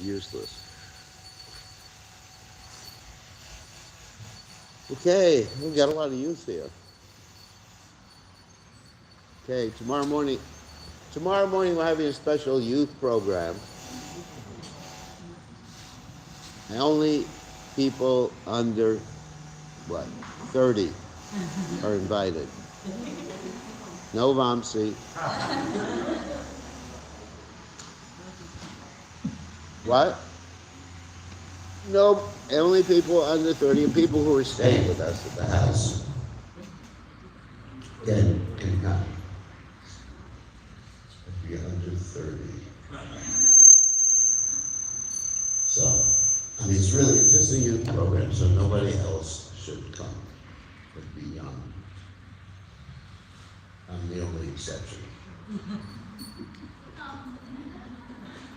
useless. Okay, we've got a lot of youth here. Okay, tomorrow morning we're having a special youth program. And only people under, 30 are invited. No Vamsi. What? No, only people under 30 and people who are staying with us at the house can come. If you're under 30. So, it's really just a youth program, so nobody else should come but be young. I'm the only exception.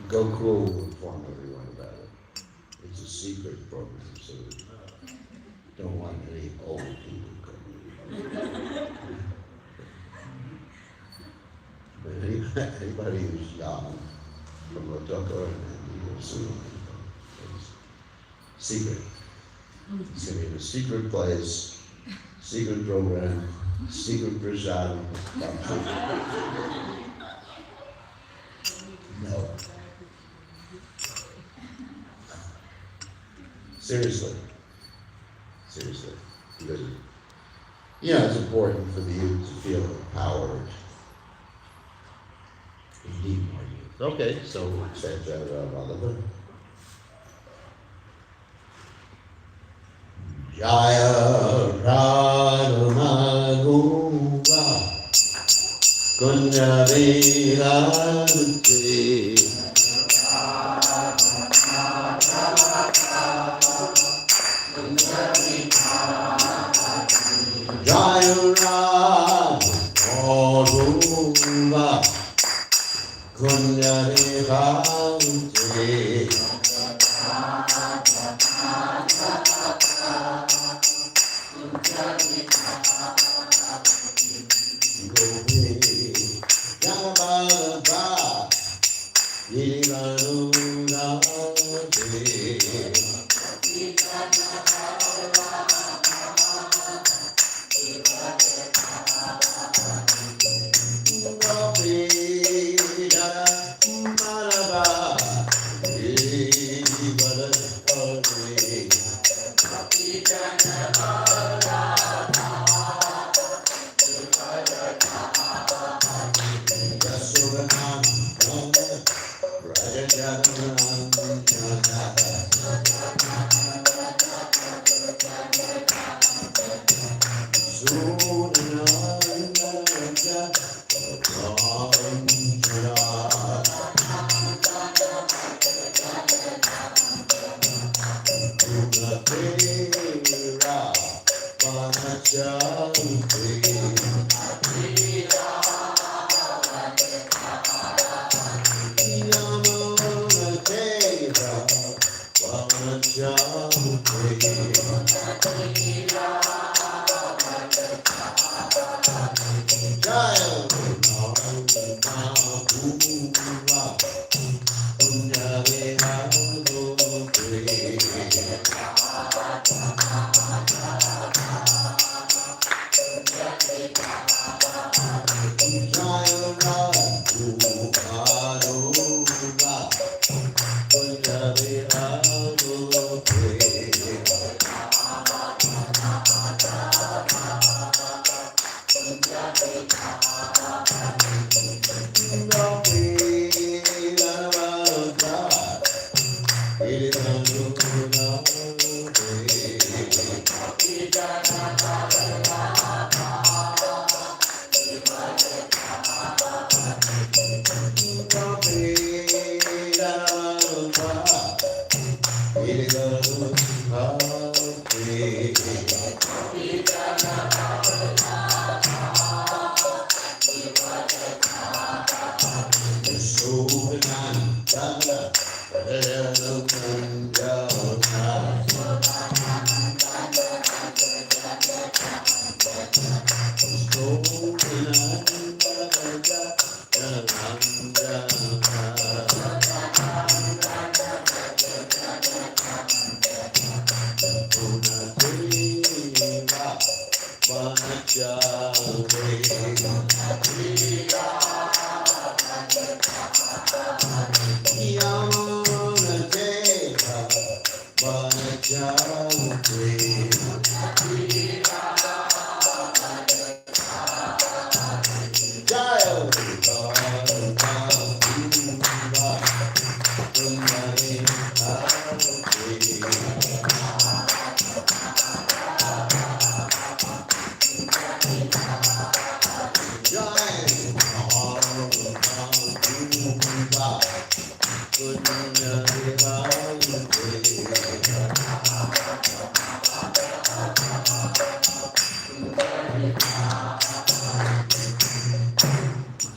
Go Cool will inform everyone about it. It's a secret program, so don't want any old people coming. But anybody who's young from Lotoko and Yosu, secret. It's going to be a secret place, secret program, secret prasad. No. Seriously. Because, it's important for the youth to feel empowered. We need more youth. Okay, so we'll set that up. Jaya Radha Madhuva Kunja Viharuti Jaya Radha Madhuva Kunja Viharuti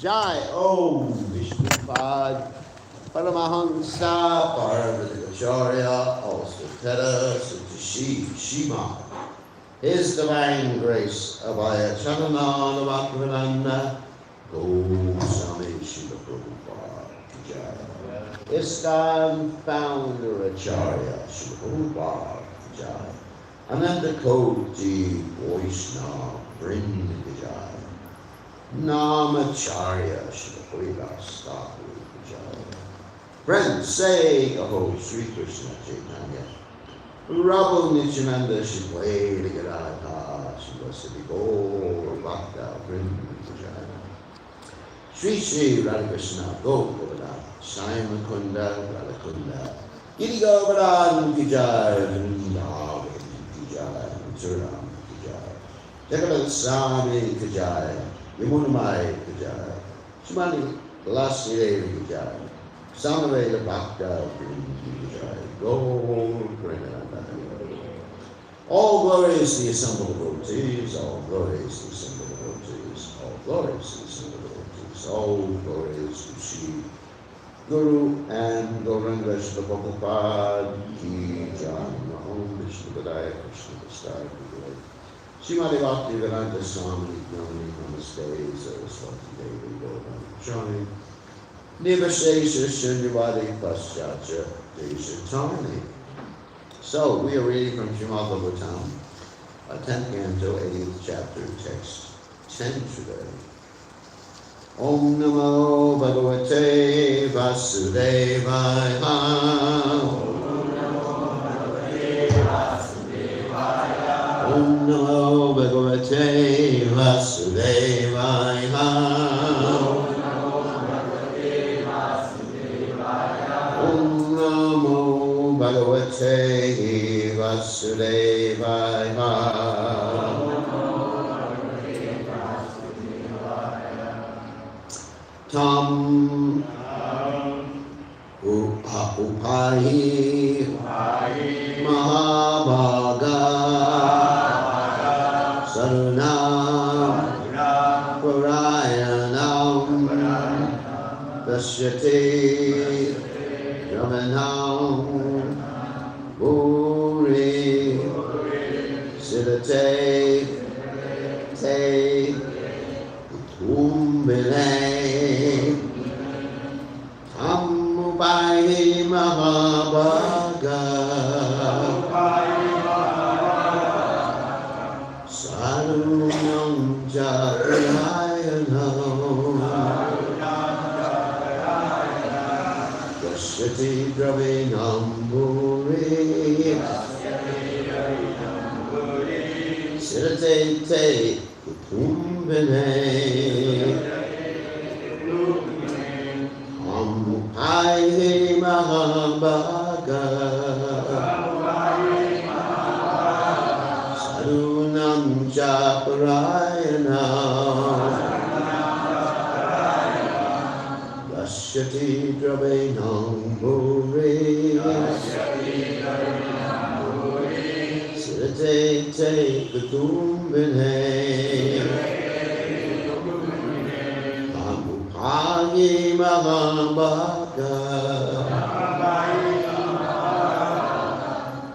Jai Om Vishnupad Paramahansa Parvatacharya also Teta Sutashi Shima. His Divine Grace Abhaya Chanana Bhaktivedanta Goswami Srila Prabhupada Jai. ISKCON Founder Acharya Srila Prabhupada Jai. Ananda Koti Vaishnava Vrinda Jai. Namacharya Shri Thakur Jai. Friends, say, oh, Sri Krishna Chaitanya. Prabhu Nityananda Shri Radha Shri Gaur Bhakta Vrinda Jai. Sri Sri Radha Krishna Govardhan Simon Kunda Radha Kunda Giri Govardhan Ki Jai Vrindavan Ki Jai Suram Ki Jai Jagannath Swami Ki Jai Yamunamai Ki Jai Shmani Lasi Devi Ki Jai Samaveda Bhakta Vrinda Ki Jai Gaur Prananda. All glories to the assembled devotees, all glories to the assembled devotees, all glories to the assembled devotees, all glories to Sri Guru and Gauranga Shri Prabhupada Ki Jai. Om Vishnu Padaya Krishna Vastai Guru. Srimati Bhakti Vedanta Swami Nami Namaste Saraswati Devi Gauranga Chani. Nivashesha Shunyavadi Paschatya Desha Tani. So, we are reading from Srimad Bhagavatam, 10th canto, 80th chapter, text 10 today. Om Namo Bhagavate Vasudevaya. Om Namo Bhagavate Vasudevaya. Om Namo Bhagavate Vasudevaya. Tam Upahi Mahabhaga Sarunam Parayanam Dasyate Ramanam Bhuri Siddhate Te Kumbhile Tamupai Mahabhaga Sarunam Jagarayanam Dasyati Dravinam Bhuri Siddhate Te Kumbhile Tamupai Mahabhaga Sarunam Japarayanam Dasyati Dravinam Bhuri Siddhate Te Kutumbhine Tamupai Mahabhaga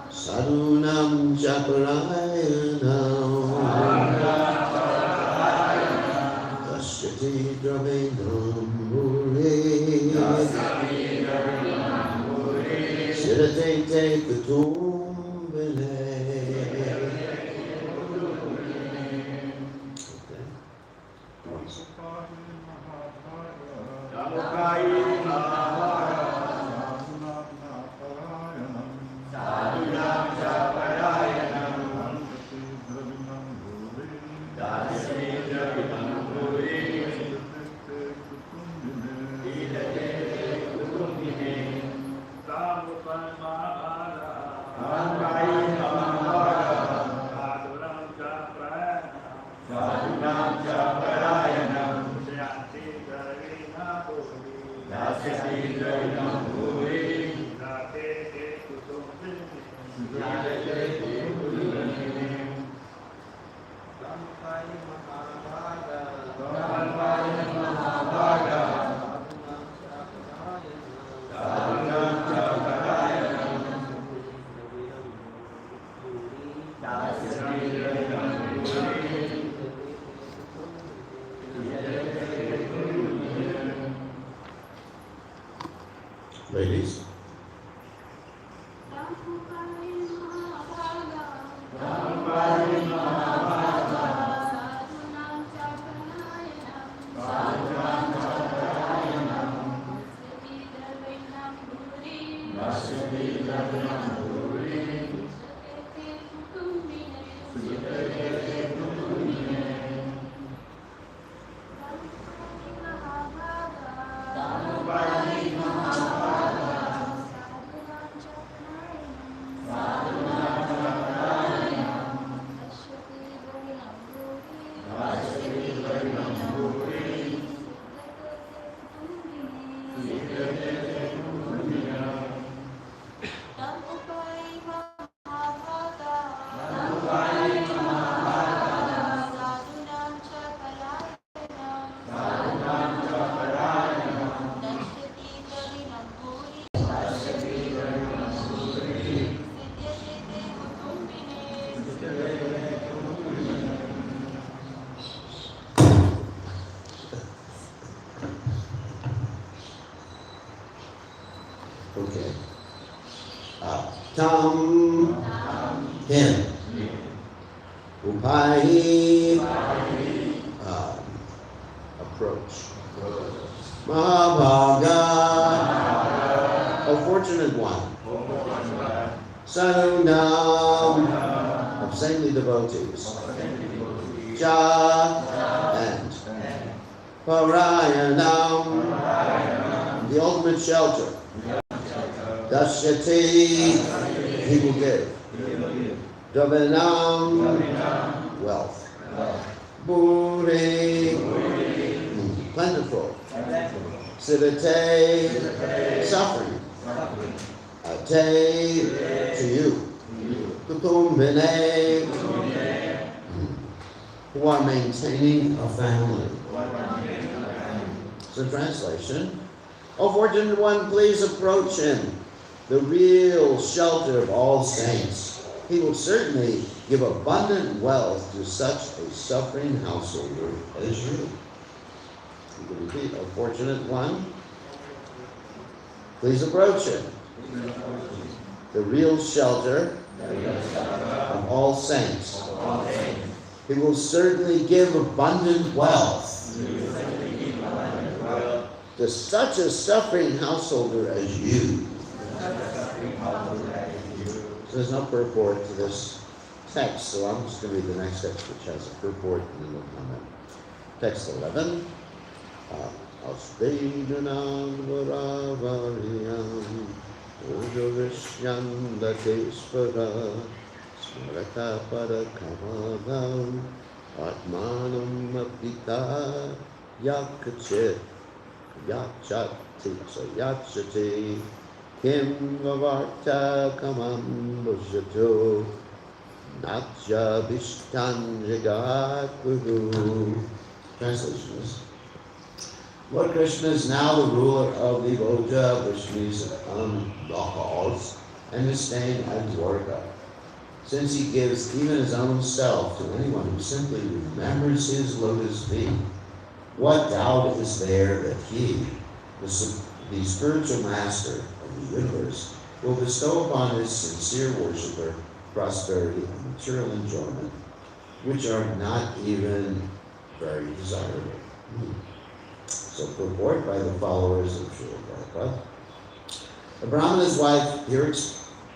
Sarunam Japarayanam Dasyati Dravinam Bhuri Siddhate Te Kutumbhine. Ladies. Okay. Tam, him. Upahi, approach. Mahabhaga, a fortunate one. Sadhunam, of saintly devotees. Ja, and Parayanam, the ultimate shelter. Dashyati, he will give. Davanam, wealth. Bhuri, plentiful. Sivate, suffering. Ate, to you. Kutumbine, who are maintaining a family. So translation, O fortunate one, please approach him, the real shelter of all saints. He will certainly give abundant wealth to such a suffering householder as you. You can repeat, O fortunate one, please approach him, the real shelter of all saints. He will certainly give abundant wealth to such a suffering householder as you. So there's no purport to this text, so I'm just going to read the next text, which has a purport, and then we'll comment. Text 11. Asvedunam varavariyam ojovishyam latespara smarata parakamadam atmanam apita yakachit yachati kim vavarta kamam bhujato natya vishtan jagat guru. Translation is, Lord Krishna is now the ruler of the Boja, which means Lokals, and is staying at Dwarka. Since he gives even his own self to anyone who simply remembers his lotus feet, what doubt is there that he, the spiritual master of the universe, will bestow upon his sincere worshipper prosperity and material enjoyment, which are not even very desirable. So purport by the followers of Srila Prabhupada. The Brahmana's wife here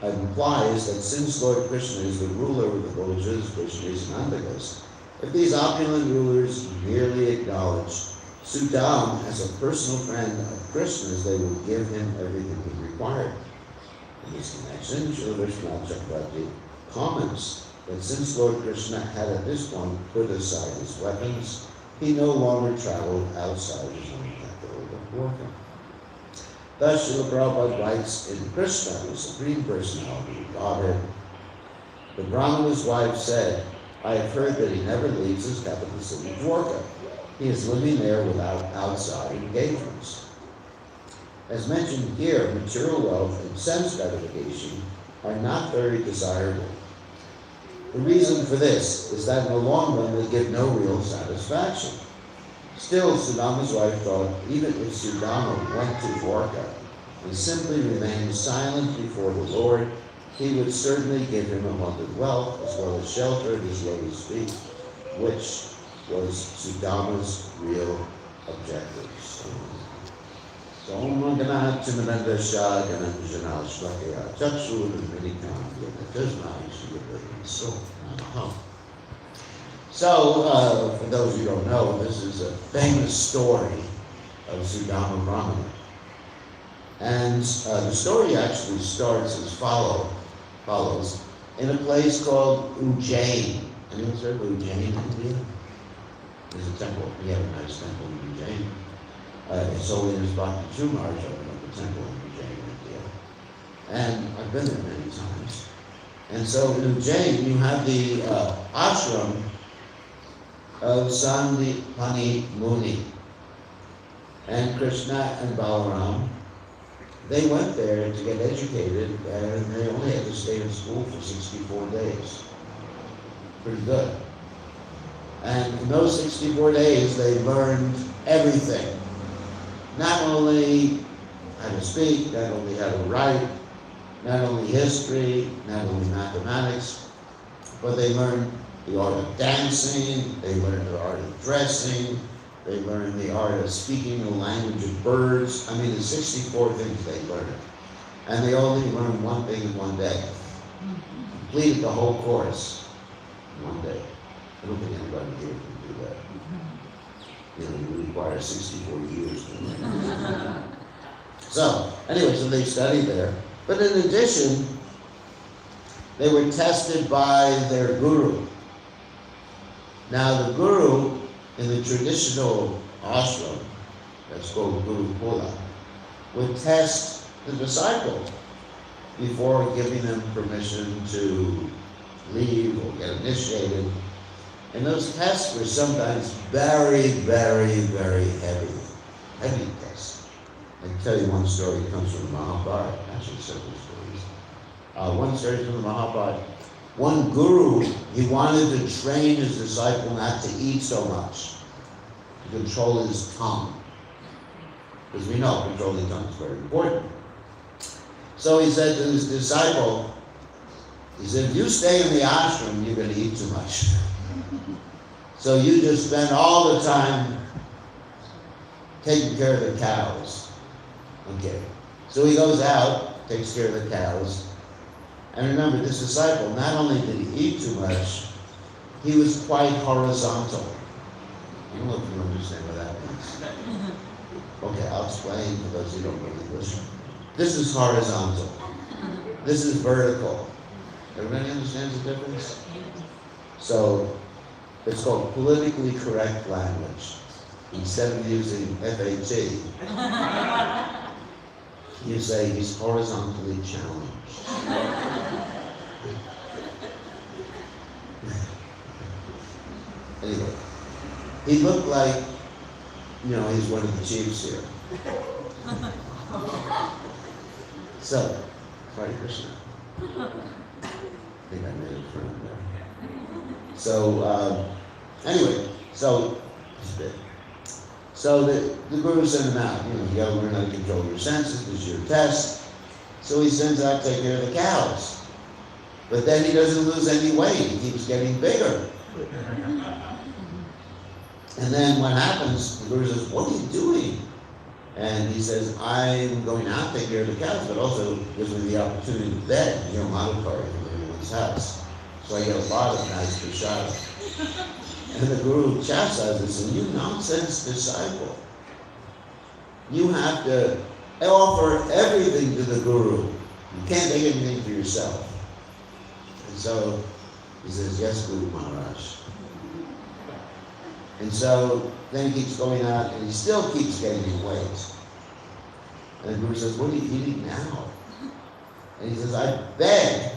implies that since Lord Krishna is the ruler of the Bojas, Vaishnavas, and Andagas, if these opulent rulers merely acknowledge Sudam as a personal friend of Krishna's, they will give him everything he required. In this connection, Srila Vishwanath Chakravarti comments that since Lord Krishna had at this point put aside his weapons, he no longer traveled outside his own capital of Dwarka. Thus, Srila Prabhupada writes in Krishna, the Supreme Personality of Godhead, the Brahmana's wife said, I have heard that he never leaves his capital city, Dwarka. He is living there without outside engagements. As mentioned here, material wealth and sense gratification are not very desirable. The reason for this is that in the long run they give no real satisfaction. Still, Sudama's wife thought even if Sudama went to Dwarka and simply remained silent before the Lord, he would certainly give him abundant wealth as well as shelter at his lotus feet, which was Sudama's real objectives. So, Om Manganat Chimananda Shah Gananjanal Shlakaya Chakshu Minikam Yanatazmai So, So, for those who don't know, this is a famous story of Sudama Brahmana. And the story actually starts as follows in a place called Ujjain. Anyone heard of Ujjain in India? There's a temple. We have a nice temple in Ujjain. His Holiness Bhakti Maharaj opened up a temple in Ujjain, India. And I've been there many times. And so in Ujjain, you have the ashram of Sandipani Muni. And Krishna and Balaram, they went there to get educated, and they only had to stay in school for 64 days. Pretty good. And in those 64 days, they learned everything. Not only how to speak, not only how to write, not only history, not only mathematics, but they learned the art of dancing, they learned the art of dressing, they learned the art of speaking the language of birds. I mean, there's 64 things they learned. And they only learned one thing in one day. Completed the whole course in one day. I don't think anybody here can do that. You know, you require 64 years to learn. So, anyway, so they studied there. But in addition, they were tested by their guru. Now, the guru in the traditional ashram, that's called Guru Kula, would test the disciple before giving them permission to leave or get initiated. And those tests were sometimes very, very, very heavy tests. I can tell you one story that comes from the Mahabharata, actually several stories. One story from the Mahabharata. One guru, he wanted to train his disciple not to eat so much, to control his tongue. Because we know controlling tongue is very important. So he said to his disciple, he said, if you stay in the ashram, you're going to eat too much. So you just spend all the time taking care of the cows. Okay. So he goes out, takes care of the cows. And remember, this disciple, not only did he eat too much, he was quite horizontal. I don't know if you understand what that means. Okay, I'll explain for those who don't know English. This is horizontal. This is vertical. Everybody understands the difference? So, it's called politically correct language. Instead of using FAT, you say he's horizontally challenged. Anyway, he looked like, you know, he's one of the chiefs here. So, Hare Krishna. I think I made a friend there. So, anyway, so the guru sent him out. You know, you gotta learn how to control your senses. This is your test. So he sends out to take care of the cows. But then he doesn't lose any weight. He keeps getting bigger. And then what happens, the guru says, what are you doing? And he says, I'm going out to take care of the cows, but also gives me the opportunity to bed, you know, Madhukari from everyone's house. So I get a lot of nice prasada. And the guru chastises him, you nonsense disciple. You have to offer everything to the guru. You can't take anything for yourself. And so he says, yes, Guru Maharaj. And so then he keeps going out and he still keeps gaining weight. And the Guru says, what are you eating now? And he says, I beg,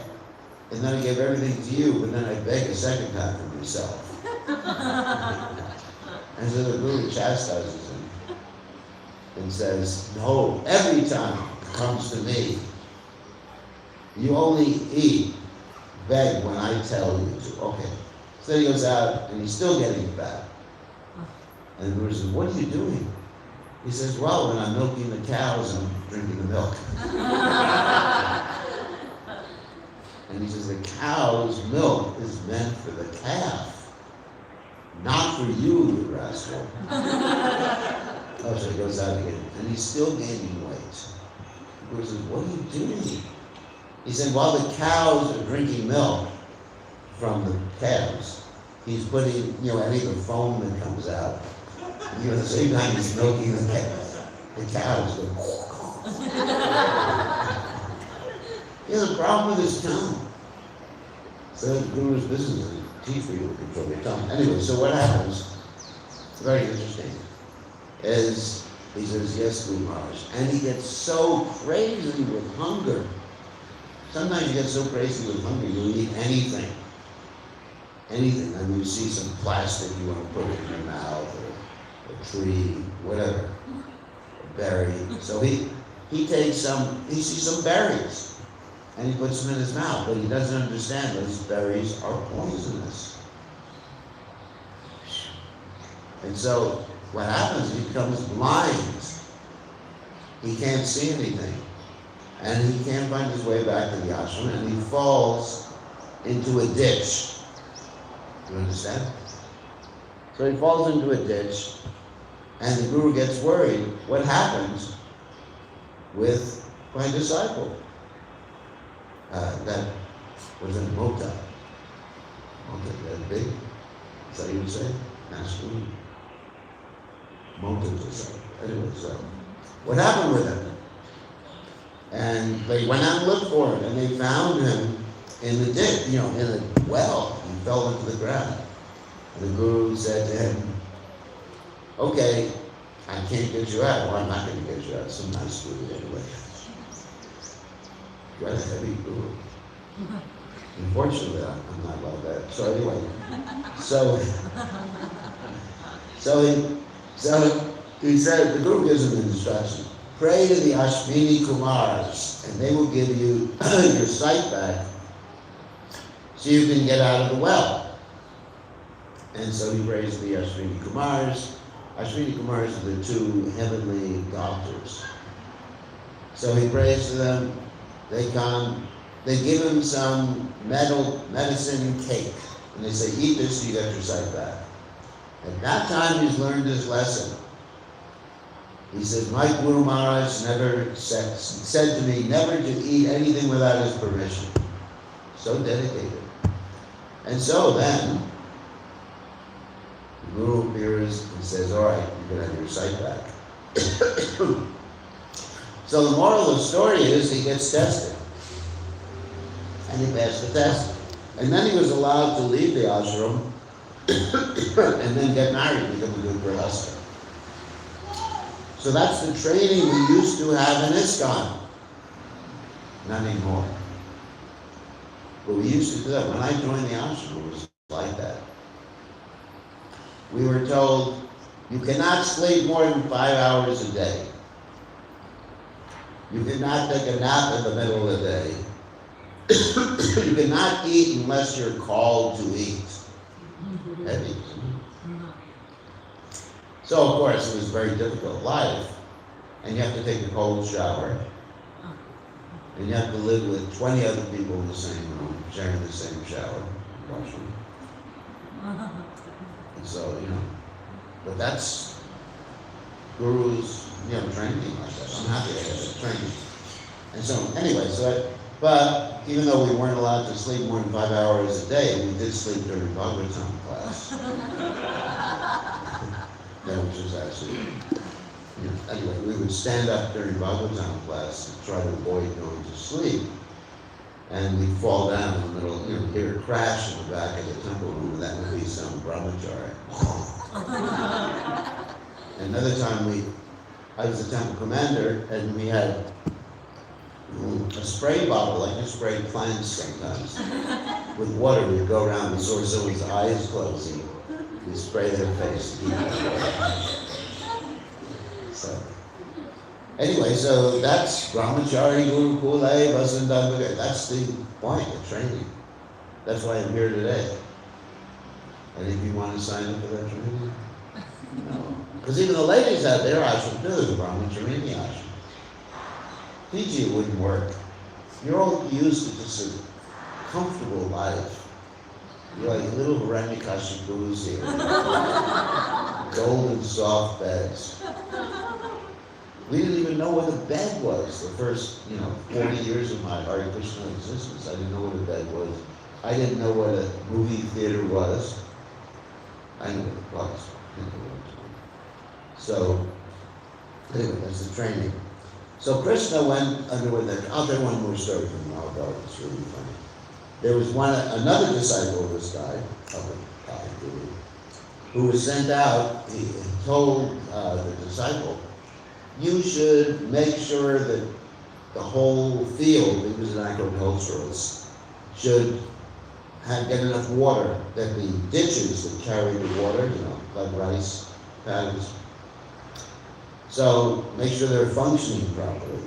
and then I give everything to you, but then I beg a second time for myself. And so the Guru chastises him and says, no, every time it comes to me, you only beg when I tell you to. Okay. So then he goes out and he's still getting fat. And the Guru says, what are you doing? He says, well, when I'm milking the cows, I'm drinking the milk. And he says, the cow's milk is meant for the calf, not for you, you rascal. Oh, so he goes out again, and he's still gaining weight. The Guru says, what are you doing? He said, while the cows are drinking milk from the calves, he's putting, any of the foam that comes out. At the same time he's milking the cows go. He has a problem with his tongue. So the Guru's business is to teach people to control your tongue. Anyway, so what happens, very interesting, is he says, yes, Guru Maharaj. And he gets so crazy with hunger. Sometimes you get so crazy with hunger, you'll eat anything. Anything. I mean, you see some plastic, you want to put it in your mouth, or a tree, whatever, a berry. So he sees some berries, and he puts them in his mouth, but he doesn't understand those berries are poisonous. And so what happens, he becomes blind. He can't see anything. And he can't find his way back to the ashram, and he falls into a ditch. You understand? So he falls into a ditch, and the Guru gets worried. What happens with my disciple? That was a mota. Okay, that big? Is that what you would say? Masculine. Mota disciple. Anyway, so what happened with him? And they went out and looked for him, and they found him in the ditch, in a well. He fell into the ground. And the Guru said to him, okay, I can't get you out. Well, I'm not going to get you out. Some nice Guru anyway. Quite a heavy Guru. Unfortunately, I'm not like that. So anyway, he said, the Guru gives him an instruction. Pray to the Ashwini Kumars, and they will give you your sight back so you can get out of the well. And so he prays to the Ashwini Kumars. Ashwini Kumars are the two heavenly doctors. So he prays to them. They come. They give him some medicine cake. And they say, eat this so you get your sight back. At that time, he's learned his lesson. He says, my Guru Maharaj never said to me never to eat anything without his permission. So dedicated. And so then, the Guru appears and says, all right, you can have your sight back. So the moral of the story is he gets tested. And he passed the test. And then he was allowed to leave the ashram and then get married and become a good grihastha. So that's the training we used to have in ISKCON. Not anymore. But we used to do that. When I joined the ashram, it was like that. We were told, you cannot sleep more than 5 hours a day. You cannot take a nap in the middle of the day. You cannot eat unless you're called to eat. Heavy. So, of course, it was a very difficult life. And you have to take a cold shower. And you have to live with 20 other people in the same room, sharing the same shower, washroom. And so, but that's Guru's, training like that. I'm happy I had that training. And so, anyway, but even though we weren't allowed to sleep more than 5 hours a day, we did sleep during Bhagavatam class. Which was actually, anyway, we would stand up during Bhagavatam class and try to avoid going to sleep. And we'd fall down in the middle, hear a crash in the back of the temple room, and that would be some brahmachari. Another time I was the temple commander, and we had a spray bottle, like you spray plants sometimes, with water. We'd go around, and saw someone's eyes closing. We spray their face. So, anyway, so that's Brahmachari, Guru Kule, Vasundhava. That's the point of training. That's why I'm here today. And if you want to sign up for that training, no. Because even the ladies have their ashram too, the Brahmachari ashram. Fiji, it wouldn't work. You're all used to just a comfortable life. You're like little Hiranyakashipus here. Golden soft beds. We didn't even know what a bed was the first, 40 years of my Hare Krishna existence. I didn't know what a bed was. I didn't know what a movie theater was. I knew what it was. So, anyway, that's the training. So Krishna underwent that. I'll tell you one more story from the Mahabharata. It's really funny. There was another disciple of this guy, Guru, who was sent out. He told the disciple, you should make sure that the whole field, he was an agriculturalist, should get enough water, that the ditches that carry the water, like rice paddies, so make sure they're functioning properly.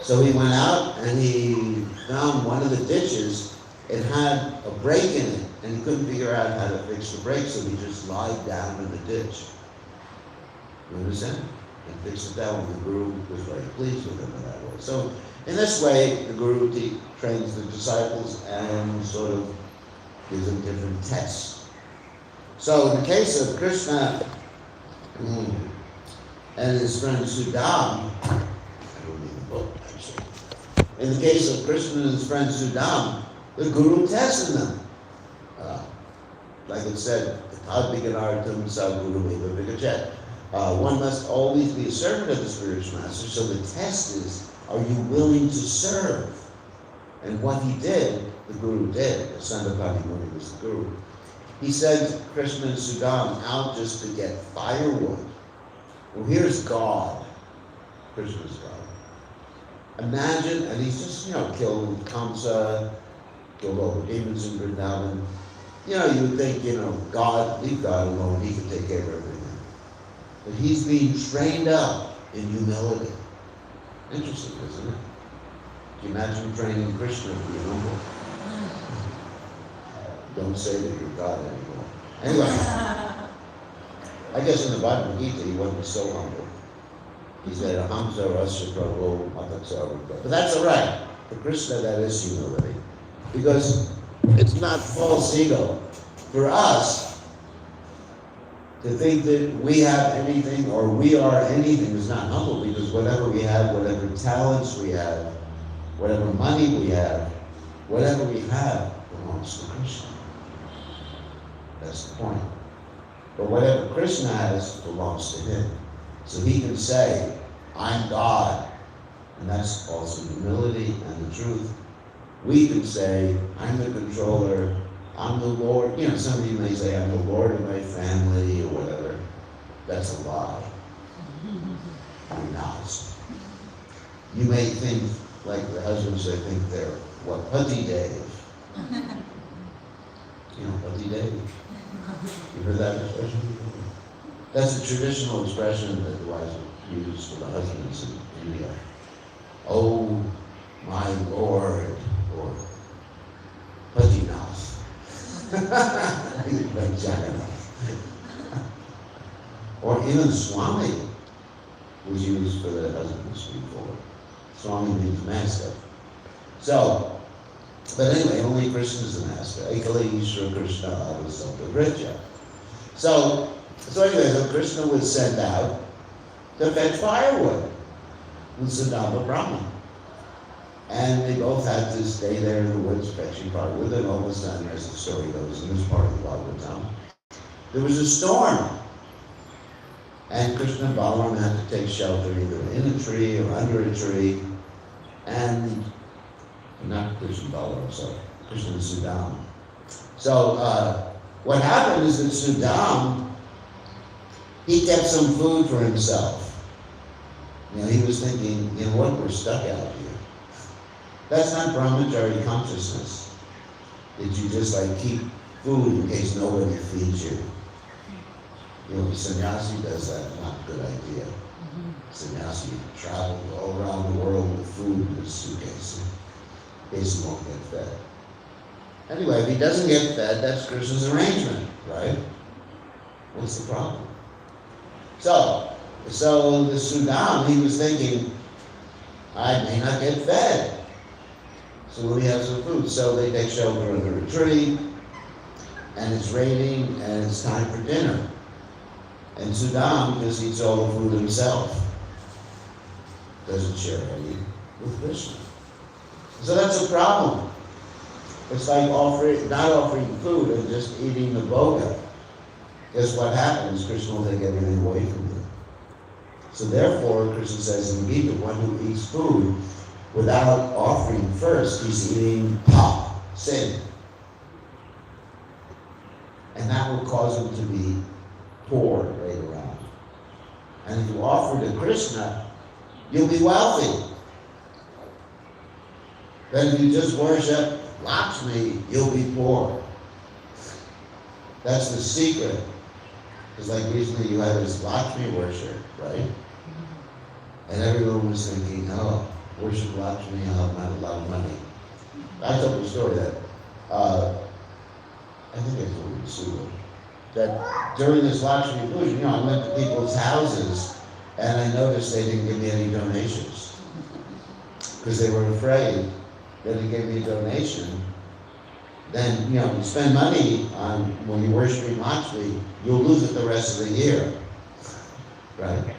So he went out and he found one of the ditches. It had a break in it, and he couldn't figure out how to fix the break, so he just lied down in the ditch. You understand? And fixed it down. The Guru was very pleased with him in that way. So in this way, the Guru trains the disciples and sort of gives them different tests. So in the case of Krishna and his friend Sudam, I don't need the book actually. In the case of Krishna and his friend Sudam, the Guru tested them. Like it said, one must always be a servant of the spiritual master. So the test is, are you willing to serve? And what he did, the Guru did. Sandapani Muni was the Guru. He sent Krishna and Sudam out just to get firewood. Well, here's God. Krishna's God. Imagine, and he's just, killed Kamsa, killed all the demons in Vrindavan. You would think, God, leave God alone, he can take care of everything. But he's being trained up in humility. Interesting, isn't it? Can you imagine training Krishna to be humble? Don't say that you're God anymore. Anyway. I guess in the Bhagavad Gita, he wasn't so humble. He said, Ahamsa Rasya Prabhu Matatsa. But that's all right. For Krishna, that is humility. Because it's not false ego. For us, to think that we have anything or we are anything is not humble, because whatever we have, whatever talents we have, whatever money we have, whatever we have belongs to Krishna. That's the point. But whatever Krishna has belongs to him. So he can say, I'm God. And that's also humility and the truth. We can say, I'm the controller, I'm the Lord. Some of you may say, I'm the Lord of my family or whatever. That's a lie. You're not. You may think, like the husbands, they think they're, Pati Dev. Pati Dev. You heard that expression? That's a traditional expression that the wives use for the husbands in India. Oh, my Lord, or Patinath. Like Jagannath. Or even Swami was used for the husbands before. Swami means master. So, but anyway, only Krishna is the master. Ekali Ishvara Krishna Avasanta Vricha. So anyway, so Krishna was sent out to fetch firewood with Sudama Brahman. And they both had to stay there in the woods fetching firewood. And all of a sudden, as the story goes in this part of the Bhagavatam, there was a storm. And Krishna and Balaram had to take shelter either in a tree or under a tree. And not Krishna and Balaram, sorry, Krishna and Sudama. So what happened is that Sudama, he kept some food for himself. He was thinking, what, we're stuck out here. That's not brahmachari consciousness. That you just keep food in case nobody feeds you. The sannyasi does that, not a good idea. Sannyasi travels all around the world with food in his suitcase. In case he won't get fed. Anyway, if he doesn't get fed, that's Krishna's arrangement, right? What's the problem? So the Sudam, he was thinking, I may not get fed. So let me have some food. So they take shelter in the retreat, and it's raining, and it's time for dinner. And Sudam just eats all the food himself. Doesn't share any with Krishna. So that's a problem. It's like not offering food and just eating the bhoga. Guess what happens? Krishna will take everything away from you. So therefore, Krishna says in the Gita, one who eats food without offering first, he's eating pop, sin. And that will cause him to be poor later on. And if you offer to Krishna, you'll be wealthy. Then if you just worship Lakshmi, you'll be poor. That's the secret. It's like recently you had this Lakshmi worship, right? And everyone was thinking, worship Lakshmi, I'll have a lot of money. I told the story that, I think I told you Sue, that during this Lakshmi puja, I went to people's houses and I noticed they didn't give me any donations. Because they were afraid that if you gave me a donation, then, you spend money on when you're worshiping Lakshmi, you'll lose it the rest of the year, right?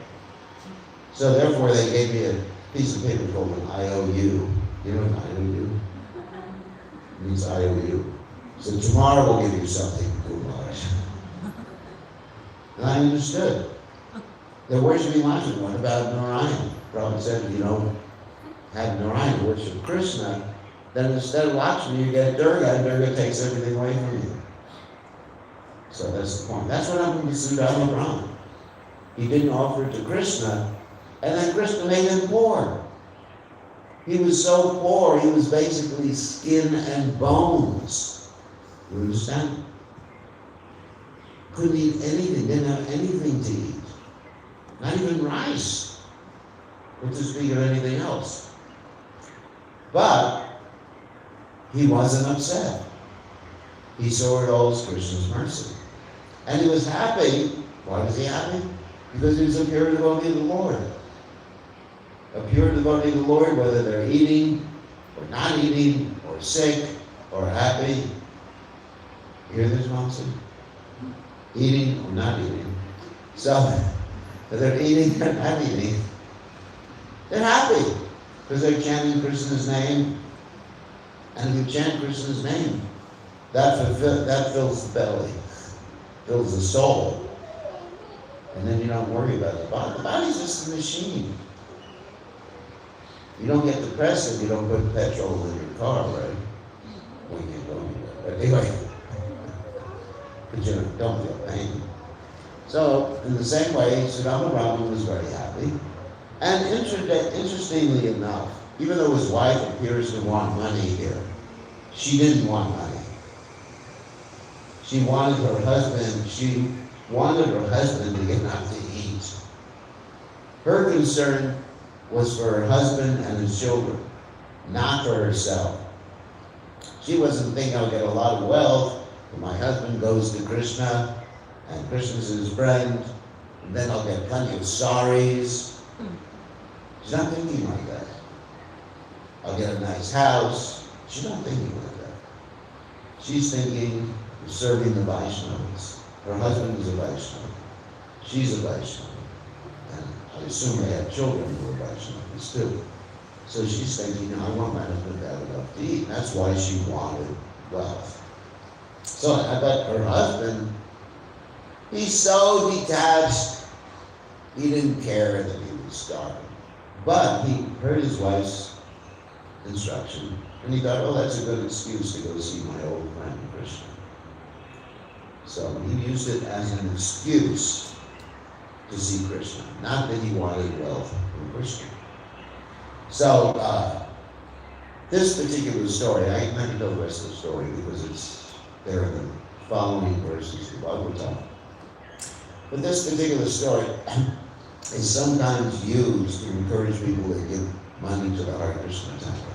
So therefore they gave me a piece of paper called an IOU. You know what an IOU? It means IOU. So tomorrow we'll give you something, Kumar. And I understood. They're worshiping Lakshmi. What about Narayan? Prabhupada said, if you don't have Narayan worship Krishna, then instead of Lakshmi, you get Durga, and Durga takes everything away from you. So that's the point. That's what happened with Sudama Brahman. He didn't offer it to Krishna, and then Krishna made him poor. He was so poor, he was basically skin and bones. You understand? Couldn't eat anything, didn't have anything to eat. Not even rice, or to speak of anything else. But he wasn't upset. He saw it all as Krishna's mercy. And he was happy. Why was he happy? Because he was a pure devotee of the Lord. A pure devotee of the Lord, whether they're eating, or not eating, or sick, or happy. You hear this, Monson? Eating or not eating. So, whether they're eating or not eating, they're happy. Because they're chanting Krishna's name. And if you chant Krishna's name, that fills the belly, fills the soul. And then you don't worry about the body. The body's just a machine. You don't get depressed if you don't put petrol in your car, right? When you go anywhere. But anyway, but you don't feel pain. So, in the same way, Sudama Brahman was very happy. And interestingly enough, even though his wife appears to want money here, she didn't want money. She wanted her husband to get enough to eat. Her concern was for her husband and his children, not for herself. She wasn't thinking, I'll get a lot of wealth, but my husband goes to Krishna, and Krishna's his friend, and then I'll get plenty of saris. She's not thinking like that. I'll get a nice house. She's not thinking like that. She's thinking of serving the Vaishnavas. Her husband is a Vaishnava. She's a Vaishnava. And I assume they have children who are Vaishnavas too. So she's thinking, I want my husband to have enough to eat. That's why she wanted wealth. So I bet her husband, he's so detached, he didn't care that he was starving. But he heard his wife's instruction, and he thought, that's a good excuse to go see my old friend Krishna. So he used it as an excuse to see Krishna, not that he wanted wealth from Krishna. So, this particular story, I'm not going to tell the rest of the story because it's there in the following verses of Bhagavatam. But this particular story is sometimes used to encourage people to give money to the Hare Krishna temple.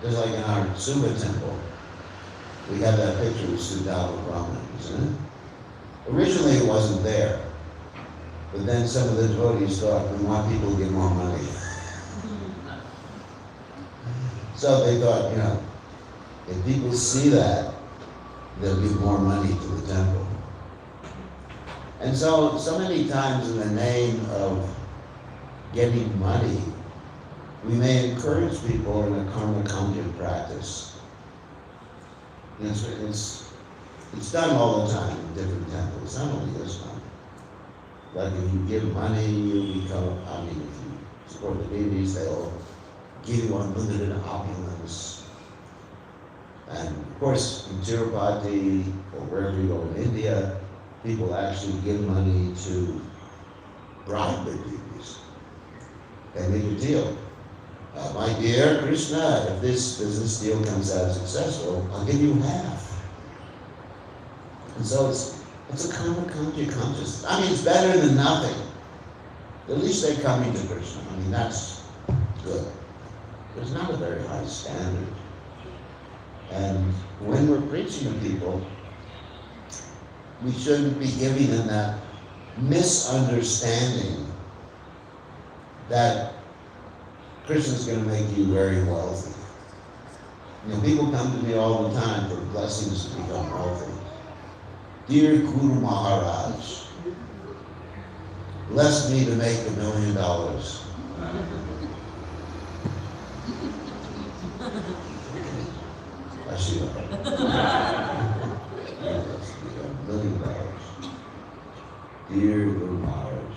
Just like in our Sumba temple, we have that picture of Sudama Brahman, isn't it? Originally it wasn't there, but then some of the devotees thought, we want people to give more money. So they thought, if people see that, they'll give more money to the temple. And so many times in the name of getting money, we may encourage people in a karma conjugate practice. It's done all the time in different temples, not only this one. Like if you give money, you become, if you support the deities, they'll give you unlimited opulence. And of course, in Tirupati, or wherever you go in India, people actually give money to bribe the deities. They make a deal. My dear Krishna, if this business deal comes out successful, I'll give you half. And so it's a karma conjugate consciousness. It's better than nothing. At least they're coming to Krishna. That's good. There's not a very high standard. And when we're preaching to people, we shouldn't be giving them that misunderstanding that Krishna's going to make you very wealthy. People come to me all the time for blessings to become wealthy. Dear Guru Maharaj, bless me to make $1 million. I see that. $1 million. Dear Guru Maharaj,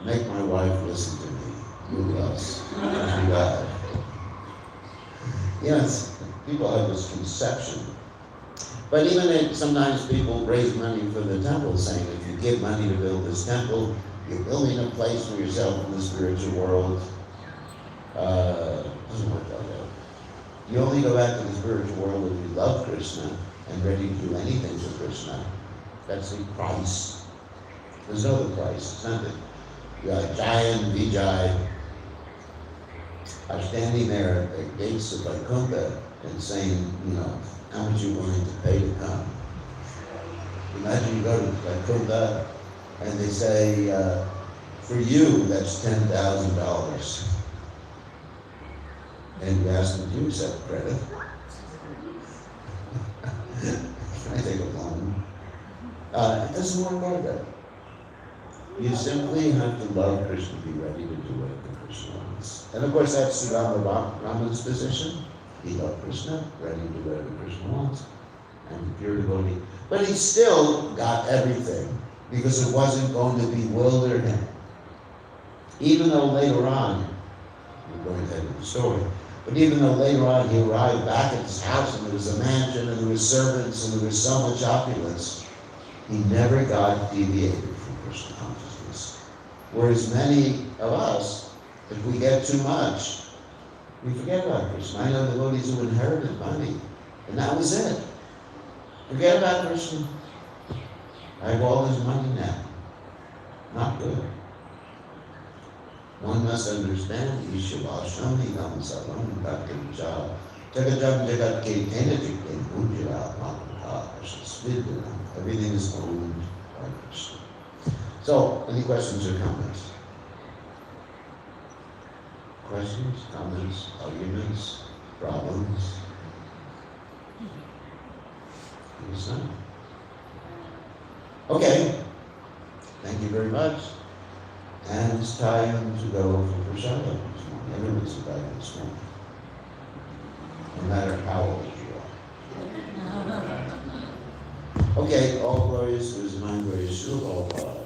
make my wife listen to me. Move us. God. People have this conception. But even sometimes people raise money for the temple, saying if you give money to build this temple, you're building a place for yourself in the spiritual world. Doesn't work that way. You only go back to the spiritual world if you love Krishna and ready to do anything for Krishna. That's the price. There's no other price. It's not that Jai and Vijay are standing there at the gates of Vaikuntha and saying, how much you're willing to pay to come. Imagine you go to Vaikuntha and they say, for you, that's $10,000. And you ask them, do you accept credit? Can I take a loan? It doesn't work like that. You simply have to love Krishna, be ready to do whatever Krishna wants. And of course, that's Sudama Brahman's position. He loved Krishna, ready to do whatever Krishna wants, and pure devotee. But he still got everything, because it wasn't going to bewilder him. Even though later on, we're going ahead with the story, but even though later on he arrived back at his house and there was a mansion and there were servants and there was so much opulence, he never got deviated from Krishna consciousness. Whereas many of us, if we get too much, we forget about Krishna. I know devotees who inherited money, and that was it. Forget about Krishna. I have all his money now. Not good. One must understand, Ishava Shami Nam Savam Bhakti Jal. Jagadam Jagat Ke Energy in Ujjala Mahaka Svidhanam. Everything is owned by Krishna. So, any questions or comments? Questions, comments, arguments, problems? Yes, no. Okay. Thank you very much. And it's time to go for prasadam this morning. Everyone's invited this morning. No matter how old you are. Okay, all glories to His mind, glories to all God.